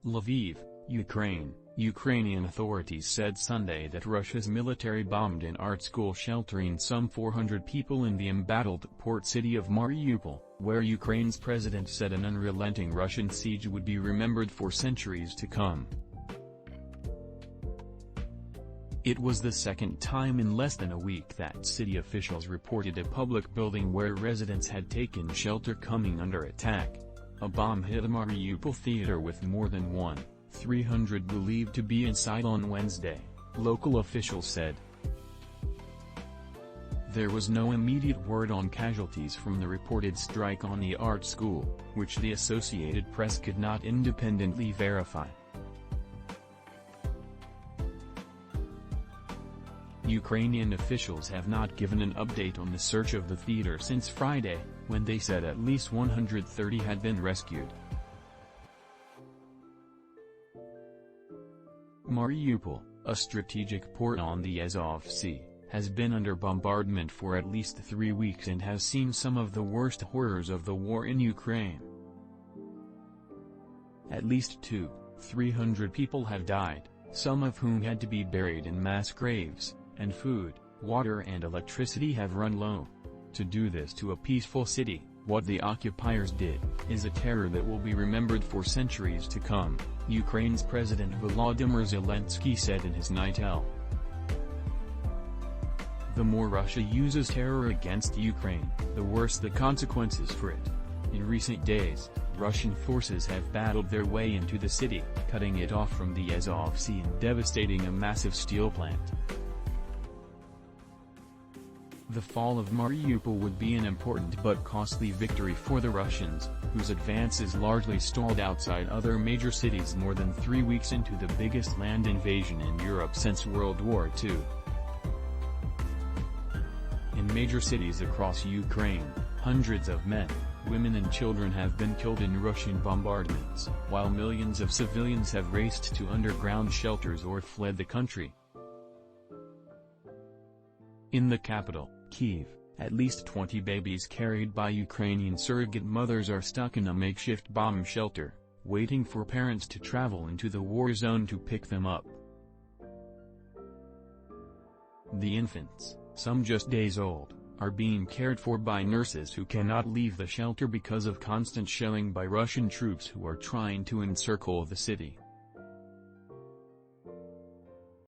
Lviv, Ukraine. Ukrainian authorities said Sunday that Russia's military bombed an art school sheltering some 400 people in the embattled port city of Mariupol, where Ukraine's president said an unrelenting Russian siege would be remembered for centuries to come. It was the second time in less than a week that city officials reported a public building where residents had taken shelter coming under attack. A bomb hit a Mariupol theater with more than 1,300 believed to be inside on Wednesday, local officials said. There was no immediate word on casualties from the reported strike on the art school, which the Associated Press could not independently verify. Ukrainian officials have not given an update on the search of the theater since Friday, when they said at least 130 had been rescued. Mariupol, a strategic port on the Azov Sea, has been under bombardment for at least 3 weeks and has seen some of the worst horrors of the war in Ukraine. At least 200-300 people have died, some of whom had to be buried in mass graves, and food, water and electricity have run low. To do this to a peaceful city, what the occupiers did, is a terror that will be remembered for centuries to come, Ukraine's President Volodymyr Zelenskyy said in his night L. The more Russia uses terror against Ukraine, the worse the consequences for it. In recent days, Russian forces have battled their way into the city, cutting it off from the Azov Sea and devastating a massive steel plant. The fall of Mariupol would be an important but costly victory for the Russians, whose advance is largely stalled outside other major cities more than 3 weeks into the biggest land invasion in Europe since World War II. In major cities across Ukraine, hundreds of men, women and children have been killed in Russian bombardments, while millions of civilians have raced to underground shelters or fled the country. In the capital, Kyiv, at least 20 babies carried by Ukrainian surrogate mothers are stuck in a makeshift bomb shelter, waiting for parents to travel into the war zone to pick them up. The infants, some just days old, are being cared for by nurses who cannot leave the shelter because of constant shelling by Russian troops who are trying to encircle the city.